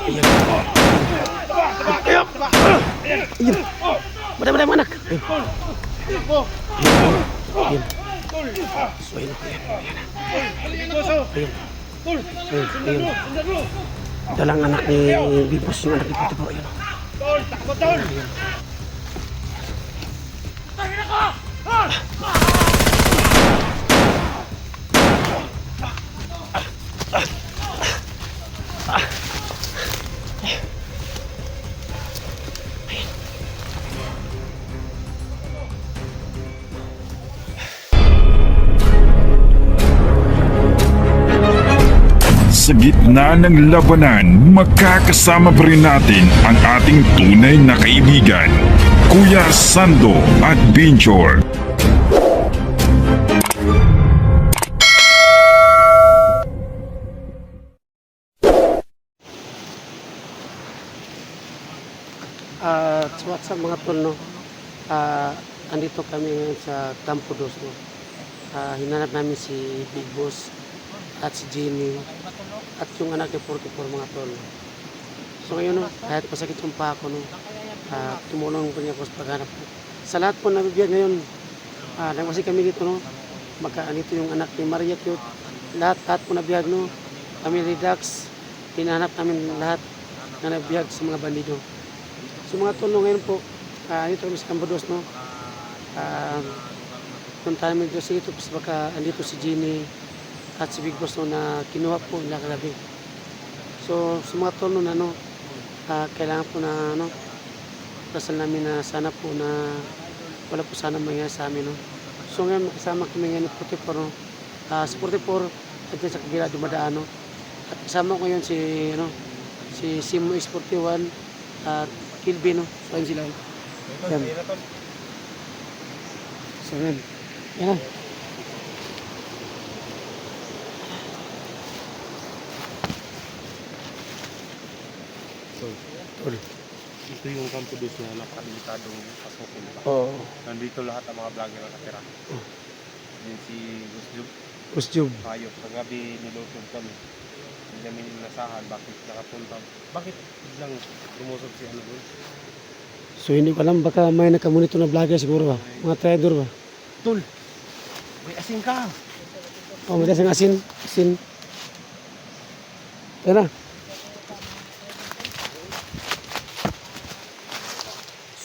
Ayan. Ayan. Ayan. Madam, anak. Ayan. Ayan. So, ayun po yan. Ayan. Ayan. Ayan. Ayan. Dalang anak ni Bibos, yung anak ni Puti po. Ayan. Ayan. Sa gitna ng labanan, magkakasama pa rin natin ang ating tunay na kaibigan, Kuya Sando at Binjor. What's up mga tol, no? Andito kami ngayon sa Campo Dos, no? Hinanap namin si Big Boss at si Jenny at yung anak ni 44 mga tol. So ngayon, no, kahit masakit yung pa ako, no, tumulong po niya ako sa paghanap. Sa lahat po nabibigyan ngayon, nagmasi kami dito, no? Andito yung anak ni Maria Cute. Lahat po nabiyag, no? Kami Redux, hinahanap namin lahat na nabiyag sa mga bandido. So mga tol, no, ngayon po, dito kami sa Campo Dos, no? Nung tayo medyo sa ito, baka andito si Jenny at si Big Boss, no, na kinuha po nila kagabi. So sa mga tol, no, na, no, kailangan po na, ano, dasal namin na sana po na wala po sana mangyayari sa amin, no? So ngayon kasama kami ngayon ni 44, no? Si 44 at sa kabila dumadaan, no? At kasama ko ngayon si, ano, si Simo X41 at Kilby, no? So ayun sila. Yan. So yan. Yan na. Tol. Ito yung Campo Dos na napakabilitadong pasukin. Oo. Nandito lahat ang mga vlogger na nakatira. Yan si Gusjub. Gusjub. Ayos. Kagabi nilusog kami. Hindi namin nasahan. Bakit nakapunta? Bakit biglang lumusog si ano doon? So hindi ko alam, baka may nakamonito na vlogger siguro ba? Mga trader ba? Tul! May asin ka! Oh, may dasang asin. Asin. Yan na.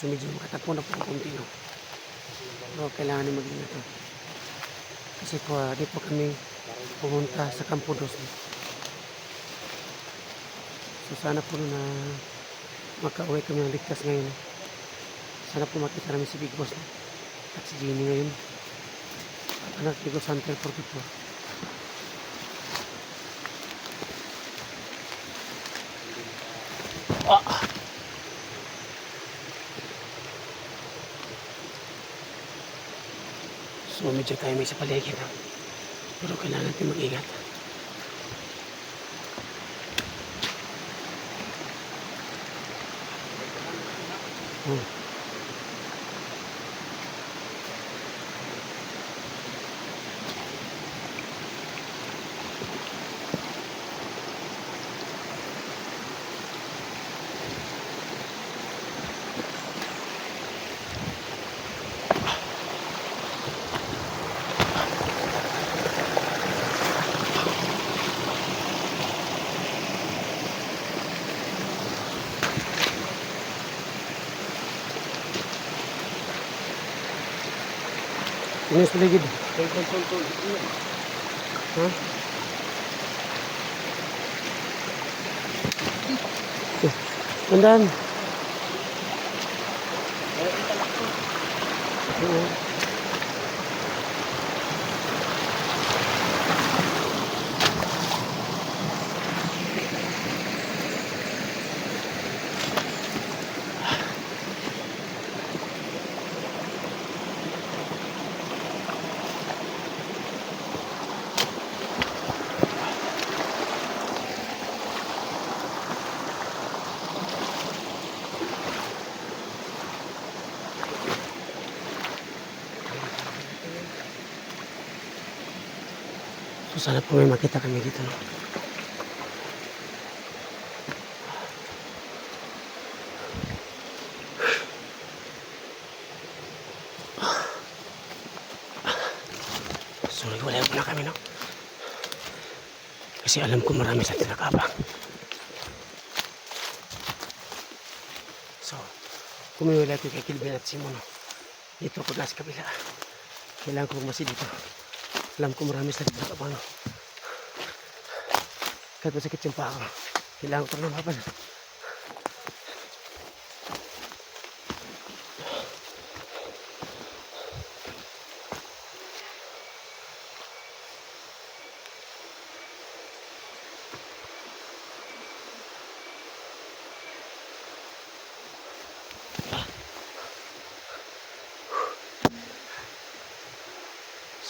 So medyo makatagpo na po ang kunti, no? Pero kailangan na mag-ingat, no? Kasi po, di po kami pumunta sa Campo Dos, no? So sana po na makauwi kami ng ligtas ngayon, no? Sana po makita namin si Big Boss, no? At si Jenny ngayon. At anak ni Santel 44. So medyo tayo may sa paligid, no? Pero kailangan natin mag-ingat. Ini sa paligid. Tol. Ha? Tandaan. Oo. So sana po may makita kami dito, no? kami, no? Kasi alam ko marami sa tinakabang. So, kumiwala ko kay Kilvin at Simon, no? Dito ko sa kabila. Kailangan ko bumasi dito. Alam ko marami sa tinakabang, no? Kahit masakit yung paa ko, kailangan ko ito lumaban.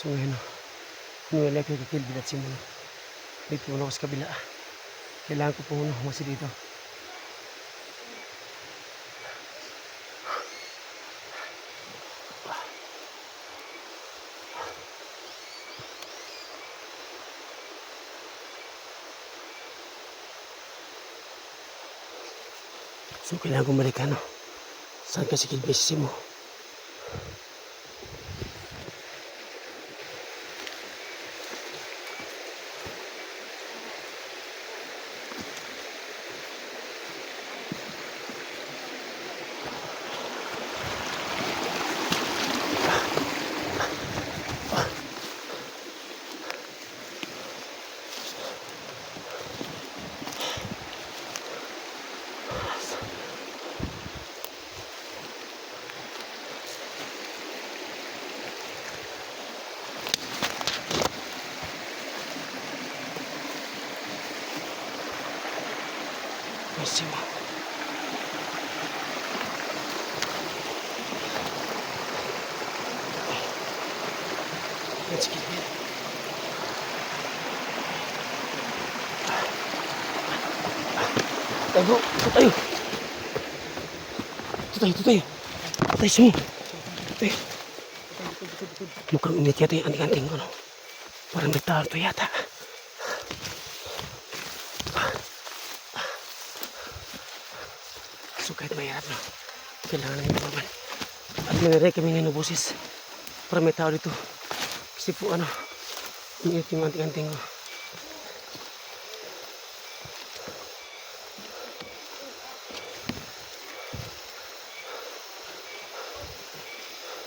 So ngayon, niwala ko kay Kilvin at Simon. Dito muna ako sa kabila. Kailangan ko po muna humasi dito. So kailangan ko balikan, no? Saan kasi Kilvin si Simon? Simon. Let's get in. Tayo, tayo. Tayo. Tayo, Simon. Tayo. Mukhang init yata yung anting-anting ko, no? Parang may tao to yata. So kahit mahirap, no? Kailangan namin lumaban. At naniray kami ng busis para may tao dito. Kasi po umiinit yung anting-anting ko.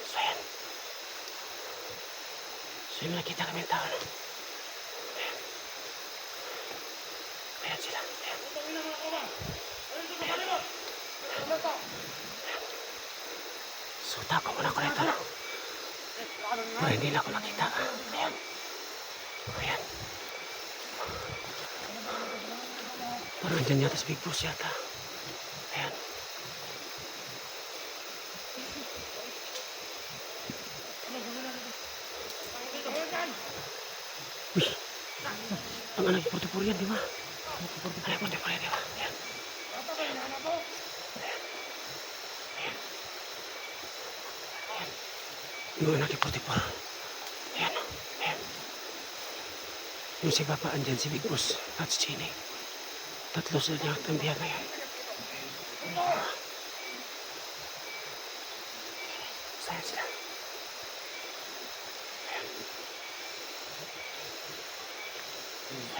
So ayan. So yung nakita kami ng tao, no? Ayan. Ayan sila. Ayan. So tako muna ko nito, no? Para hindi na ako nakita. Ayan. Ayan. Parang dyan yata sa Big Boss yata. Ayan. Uy. Ang anak yung portipur yan, di ba? Anak portipur yan, di ba? Ayan. Yung anak yung portipur. Ayan. Ayan. Yung si Papa andyan, si Big Boss at si Chini. Tatlo sila niya tambihan ngayon. Saya sila. Ayan.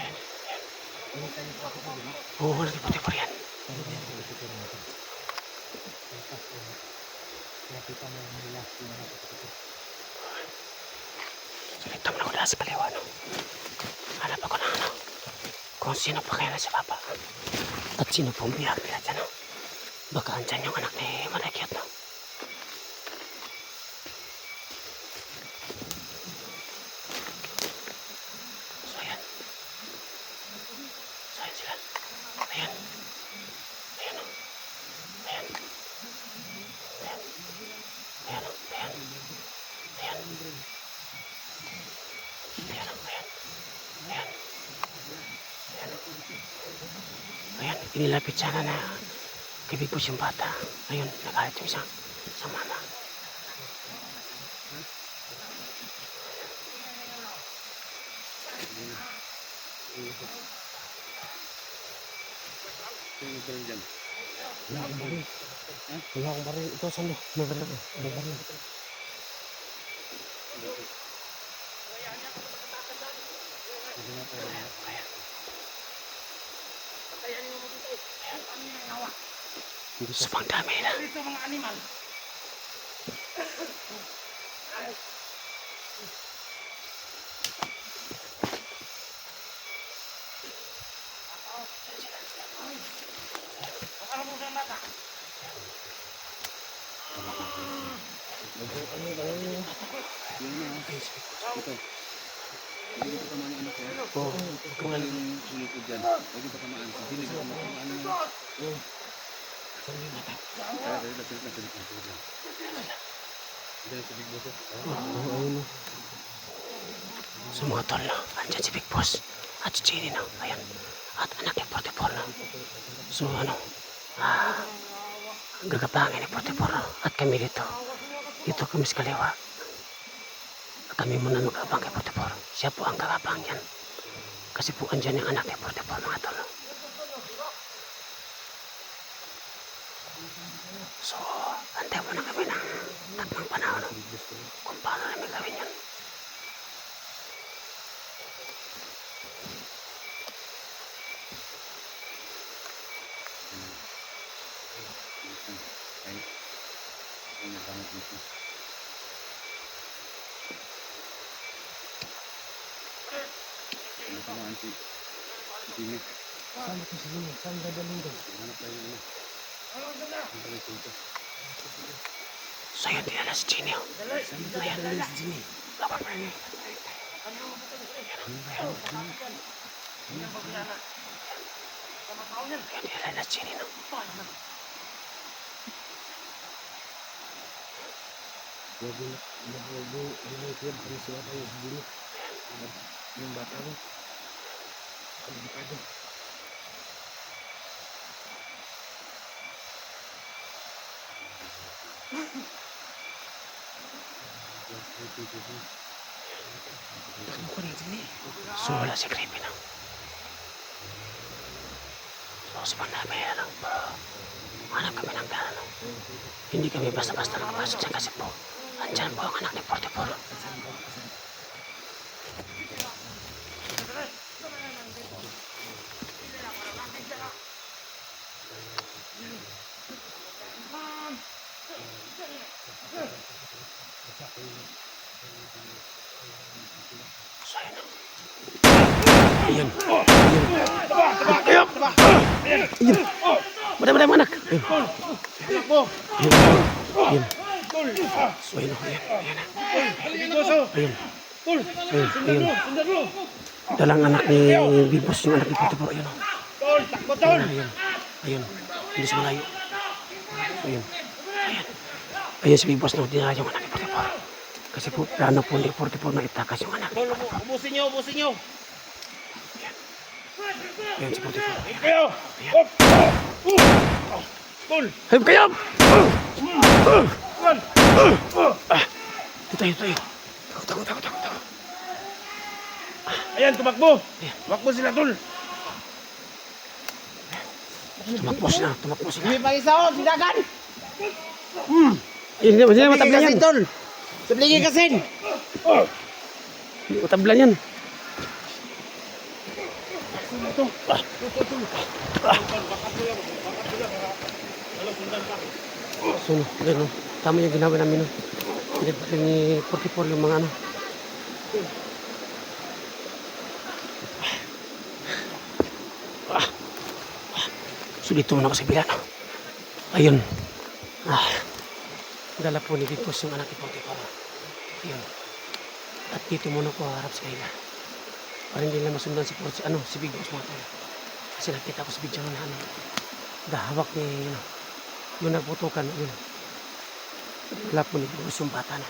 Ayan. Oo, anak yung portipur yan. Nakita mo na ko lahat sa baliwa, no? Hanap ako na, kung sino pa kaya na si Papa. At sino pong biyag nila dyan, no? Baka andyan yung anak ni Managyat, no? So, ayan. So, ayan sila. Ayan. Ayan, no? Ayan. Ayan. Ayan, no? Ayan. Ayan. Ayan, ayan. Ayan. Ayan. Ayan, inilapit sana na kay Big Boss yung bata. Ayun, nagalit yung isang mama. Wala akong baril. Wala akong baril. Ito, saan mo? May baril ako. May baril. Sobrang dami na. Dito mga animal. Oh, kung ano. Ayun. So mga tol, andyan si Big Boss at si Jenny na, ayan. At anak ni 44 na. So ano, gagapangin ni 44 na. At kami dito. Dito kami sa kaliwa. At kami muna mag-abang kay 44. Siya po ang gagapang yan. Kasi po andyan yung anak ni 44 mga tol. So, antay muna kami ng takmang panahon kung paano namin gawin yun. So yun, dinala si Jenny. Ayan, lapar pa rin. Ayan, dinala si Jenny. So wala si Creepy na. So sabang namin yan lang, pero hanap kami ng daan. Hindi kami basta-basta nakapasok dyan kasi po andyan po ang anak ni 44. So ayun. Ayun. Ayun. Madam anak. Ayun. Ayun. So ayun. Ayun. Ayun. Ayun. Dalang anak ni Bibos, yung anak ni Puto po. Ayun. Ayun. Ayun. Hindi sa malayo. Ayun. Ayun. Ayun si Bibos na dinala yung anak ni Puto po. Kasi po plano po ni 44 na itakas yung anak ni Puto po. Ubusin nyo. Ayun si Puto po. Kayo! Tol! Hayop kayo! Tayo. Takot. Ayan, tumakbo! Tumakbo sila, Tol! Tumakbo sila. Hindi pa isa o, sinagan! Ayun, hindi matablan yan. Tol! Sablingin kasin! Hindi matablan yan. So, ayun, tama yung ginawa namin. Pinagbalin ni 44 yung mga ano. So, dito muna ako sa bilan. Ayun. Dala po ni Big Boss yung anak ni 44. Ayun. At dito muna ko harap sa kanila. Para hindi nila masundan si Big Boss mga tol. Kasi nakita ko sa video na dahawak ni yung nagputukan. Yun. Wala po ni Big Boss yung bata na.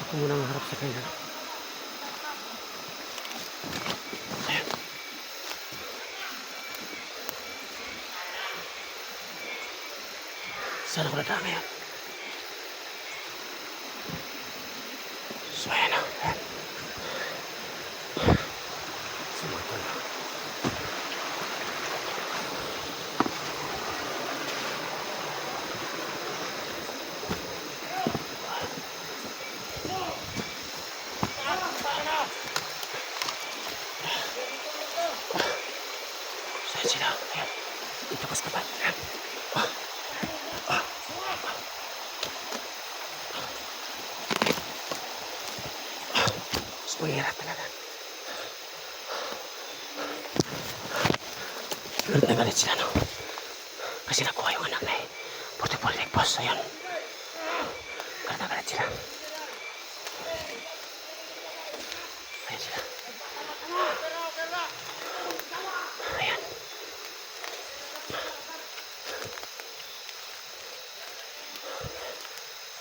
Ako muna ang harap sa kanila. Ayan. Sana ko nadaan ngayon. So ayan na. Sumakot na. Saan sila? Ayan. Itakas ka ba? Mahirap talaga. Galit na galit sila, no? Kasi nakuha yung anak na eh. 44 boss, ayun. Galit na galit sila. Ayan sila. Ayan.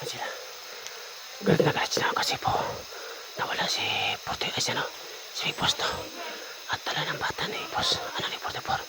Ayan sila. Galit na galit sila kasi po nawala si Puti, ay ano, si Big Boss to. At tala ng bata ni Boss, ano ni 44.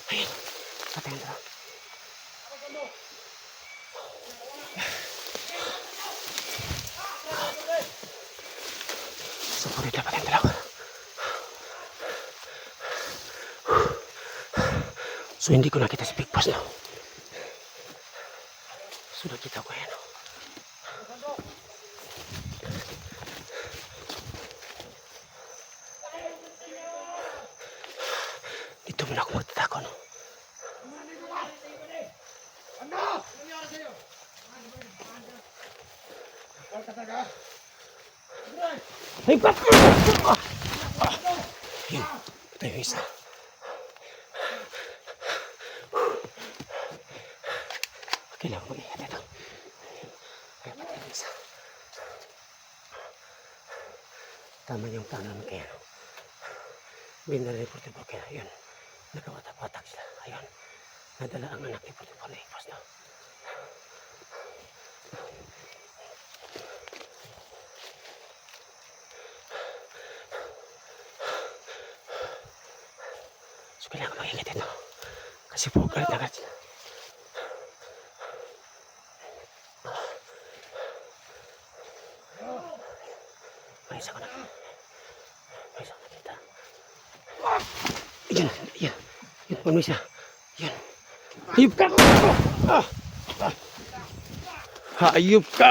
Ayun, patayin ko. Supurin na patayin ko. So hindi ko nakita si Big Boss, no? So nakita ko yan, no? Dito muna ako magtatako, no? Ay, Big Boss! Yun, patay yung isa. Kailangan mag-ingat ito. Ay, patay yung isa. Tama yung plano naman kaya, no? Binareport po kaya, yun. Nagawatak-watak sila. Ayun. Nadala ang anak ni Portipor na ipos, no? So, kailangan mag-ingat ito. Kasi po, galit na galit sila. May isa ko na. May isa ko nakita. Yan, yan. Yan, may isa. Yan. Hayop ka! Hayop ka!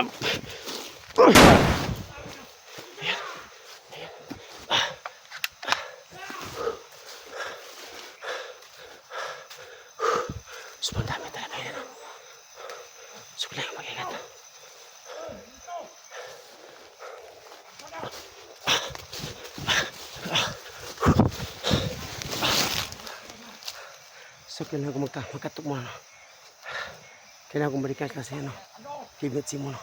Ayan. Ayan. So, ang dami talaga yan. So, kailangan mag-ingat. So, kailangan ko magkatok mo, no? Kailangan ko balikan kasi, ano, kibit si mo, no?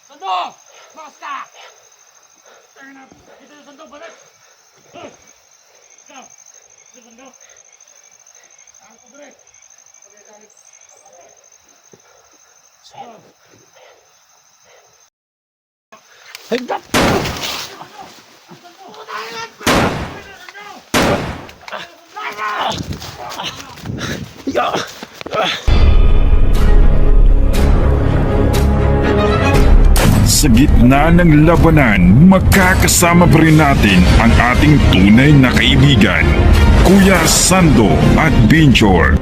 Sando! Basta! Ito yung sando, balik! Ikaw! Ito yung sando! Ang kubre! So, ayan. Ay, God! Sa gitna ng labanan, magkakasama pa rin natin ang ating tunay na kaibigan, Kuya Sando at Binchor.